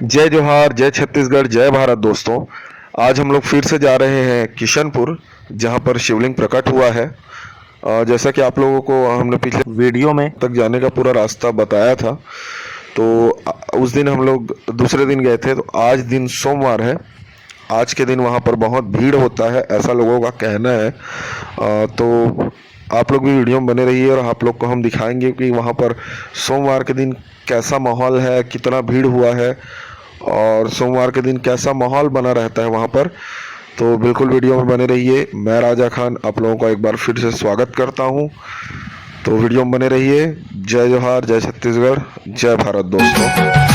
जय जोहार, जय छत्तीसगढ़, जय भारत दोस्तों। आज हम लोग फिर से जा रहे हैं किशनपुर, जहां पर शिवलिंग प्रकट हुआ है। जैसा कि आप लोगों को हमने पिछले वीडियो में तक जाने का पूरा रास्ता बताया था, तो उस दिन हम लोग दूसरे दिन गए थे। तो आज दिन सोमवार है। आज के दिन वहां पर बहुत भीड़ होता है, ऐसा लोगों का कहना है। तो आप लोग भी वीडियो में बने रहिए और आप लोग को हम दिखाएंगे कि वहाँ पर सोमवार के दिन कैसा माहौल है, कितना भीड़ हुआ है और सोमवार के दिन कैसा माहौल बना रहता है वहाँ पर। तो बिल्कुल वीडियो में बने रहिए। मैं राजा खान आप लोगों का एक बार फिर से स्वागत करता हूँ, तो वीडियो में बने रहिए। जय जोहार, जय छत्तीसगढ़, जय भारत दोस्तों।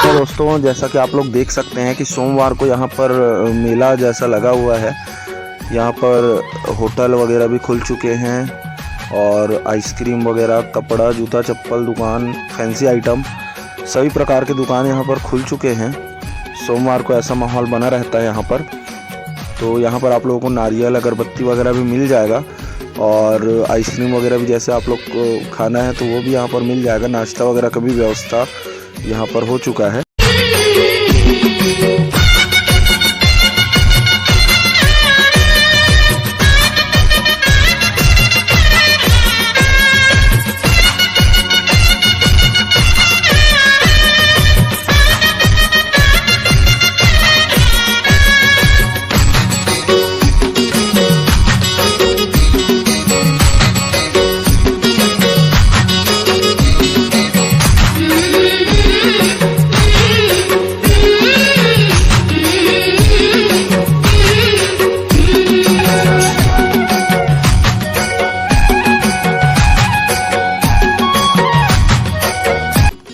दोस्तों, जैसा कि आप लोग देख सकते हैं कि सोमवार को यहाँ पर मेला जैसा लगा हुआ है। यहाँ पर होटल वगैरह भी खुल चुके हैं और आइसक्रीम वगैरह, कपड़ा, जूता चप्पल दुकान, फैंसी आइटम, सभी प्रकार के दुकान यहाँ पर खुल चुके हैं। सोमवार को ऐसा माहौल बना रहता है यहाँ पर। तो यहाँ पर आप लोगों को नारियल, अगरबत्ती वगैरह भी मिल जाएगा और आइसक्रीम वगैरह भी जैसे आप लोग को खाना है तो वो भी यहाँ पर मिल जाएगा। नाश्ता वगैरह का भी व्यवस्था यहाँ पर हो चुका है।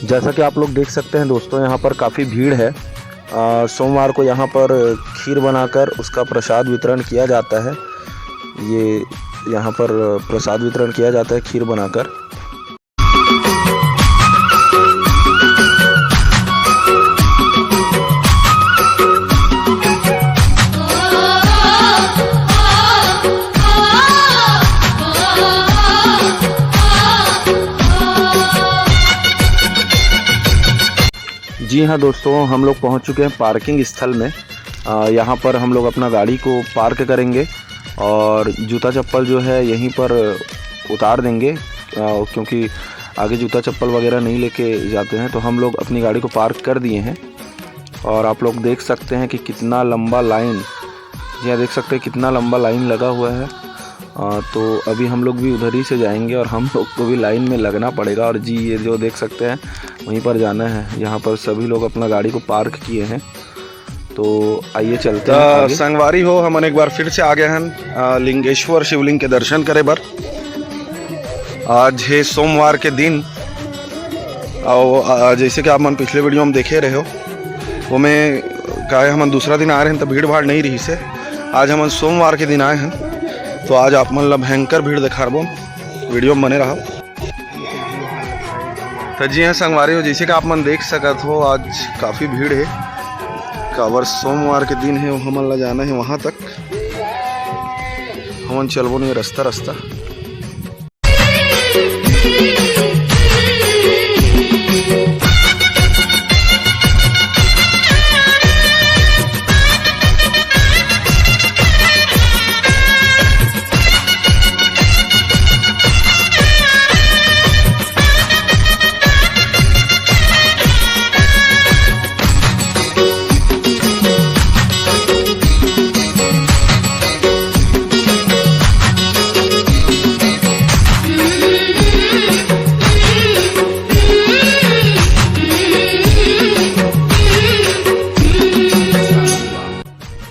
जैसा कि आप लोग देख सकते हैं दोस्तों, यहाँ पर काफ़ी भीड़ है। सोमवार को यहाँ पर खीर बनाकर उसका प्रसाद वितरण किया जाता है। ये यहाँ पर प्रसाद वितरण किया जाता है खीर बनाकर। जी हाँ दोस्तों, हम लोग पहुंच चुके हैं पार्किंग स्थल में। यहाँ पर हम लोग अपना गाड़ी को पार्क करेंगे और जूता चप्पल जो है यहीं पर उतार देंगे, क्योंकि आगे जूता चप्पल वगैरह नहीं लेके जाते हैं। तो हम लोग अपनी गाड़ी को पार्क कर दिए हैं और आप लोग देख सकते हैं कि कितना लंबा लाइन, यहाँ देख सकते हैं कितना लंबा लाइन लगा हुआ है। तो अभी हम लोग भी उधर ही से जाएंगे और हम लोग को भी लाइन में लगना पड़ेगा। और जी ये जो देख सकते हैं वहीं पर जाना है। यहाँ पर सभी लोग अपना गाड़ी को पार्क किए हैं, तो आइए चलते हैं। संगवारी हो, हम एक बार फिर से आ गए हैं लिंगेश्वर शिवलिंग के दर्शन करे बर। आज है सोमवार के दिन और जैसे कि आप मन पिछले वीडियो में देखे रहे हो, वो मैं कहा हम दूसरा दिन आ रहे हैं तो भीड़ भाड़ नहीं रही से। आज हम सोमवार के दिन आए हैं, तो आज आप मतलब भयंकर भीड़ दिखा रहा हूँ, वीडियो में बने रहा। तो जी हाँ संगवारी हो, जैसे कि आप मन देख सकते हो आज काफ़ी भीड़ है। काबर सोमवार के दिन है, हमन ला जाना है वहाँ तक। हमन चलबो नहीं रास्ता रास्ता।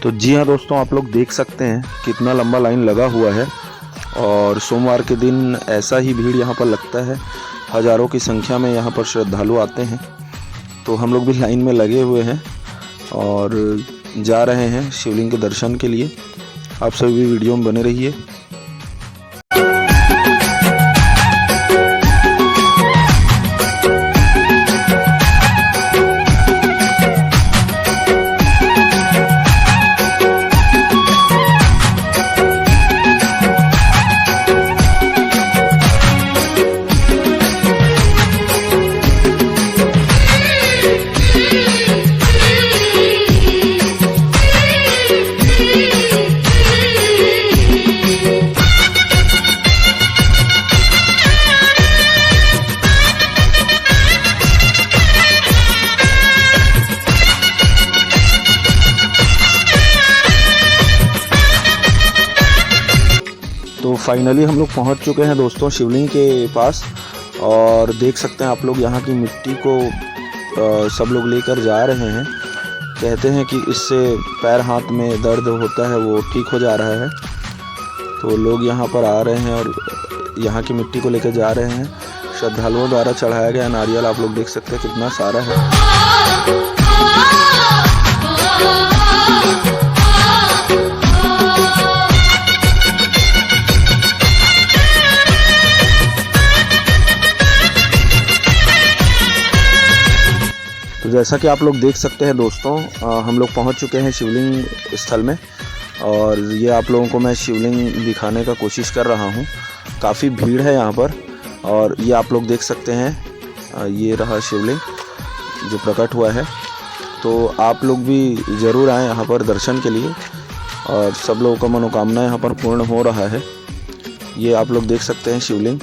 तो जी हाँ दोस्तों, आप लोग देख सकते हैं कितना लंबा लाइन लगा हुआ है और सोमवार के दिन ऐसा ही भीड़ यहाँ पर लगता है। हज़ारों की संख्या में यहाँ पर श्रद्धालु आते हैं। तो हम लोग भी लाइन में लगे हुए हैं और जा रहे हैं शिवलिंग के दर्शन के लिए। आप सभी भी वीडियो में बने रहिए। तो फाइनली हम लोग पहुंच चुके हैं दोस्तों शिवलिंग के पास और देख सकते हैं आप लोग यहाँ की मिट्टी को सब लोग लेकर जा रहे हैं। कहते हैं कि इससे पैर हाथ में दर्द होता है वो ठीक हो जा रहा है। तो लोग यहाँ पर आ रहे हैं और यहाँ की मिट्टी को लेकर जा रहे हैं। श्रद्धालुओं द्वारा चढ़ाया गया नारियल आप लोग देख सकते हैं कितना सारा है। तो जैसा कि आप लोग देख सकते हैं दोस्तों, हम लोग पहुंच चुके हैं शिवलिंग स्थल में और ये आप लोगों को मैं शिवलिंग दिखाने का कोशिश कर रहा हूं। काफ़ी भीड़ है यहाँ पर और ये आप लोग देख सकते हैं, ये रहा शिवलिंग जो प्रकट हुआ है। तो आप लोग भी ज़रूर आएँ यहाँ पर दर्शन के लिए और सब लोगों का मनोकामना यहाँ पर पूर्ण हो रहा है। ये आप लोग देख सकते हैं शिवलिंग।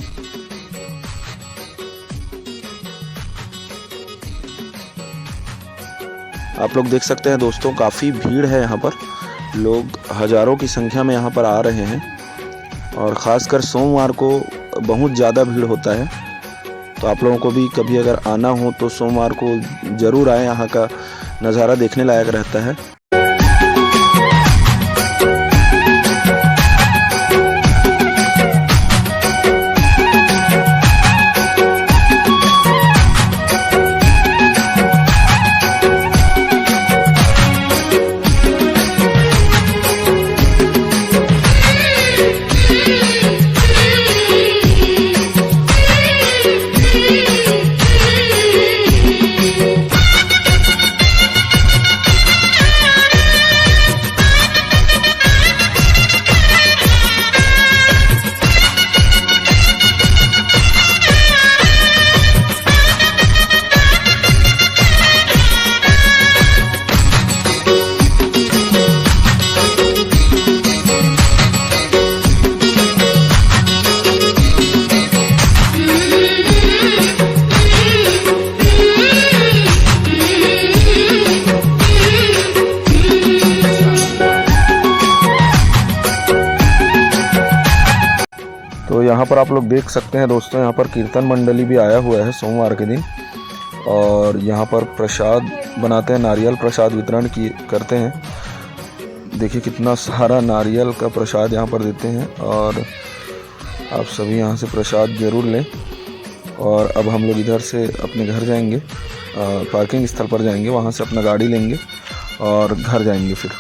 आप लोग देख सकते हैं दोस्तों, काफ़ी भीड़ है यहाँ पर। लोग हज़ारों की संख्या में यहाँ पर आ रहे हैं और ख़ासकर सोमवार को बहुत ज़्यादा भीड़ होता है। तो आप लोगों को भी कभी अगर आना हो तो सोमवार को ज़रूर आए, यहाँ का नज़ारा देखने लायक रहता है। तो यहाँ पर आप लोग देख सकते हैं दोस्तों, यहाँ पर कीर्तन मंडली भी आया हुआ है सोमवार के दिन और यहाँ पर प्रसाद बनाते हैं, नारियल प्रसाद वितरण करते हैं। देखिए कितना सारा नारियल का प्रसाद यहाँ पर देते हैं और आप सभी यहाँ से प्रसाद ज़रूर लें। और अब हम लोग इधर से अपने घर जाएंगे, पार्किंग स्थल पर जाएंगे, वहाँ से अपना गाड़ी लेंगे और घर जाएंगे फिर।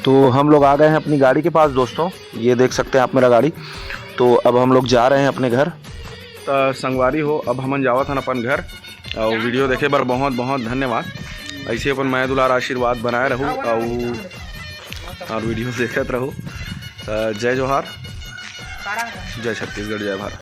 तो हम लोग आ गए हैं अपनी गाड़ी के पास दोस्तों, ये देख सकते हैं आप मेरा गाड़ी। तो अब हम लोग जा रहे हैं अपने घर। तो संगवारी हो, अब हमन जावत हन अपन घर और वीडियो देखे बर बहुत बहुत धन्यवाद। ऐसे अपन माया दुलार आशीर्वाद बनाए रहूँ और वीडियो देखते रहूँ। जय जोहार, जय छत्तीसगढ़, जय भारत।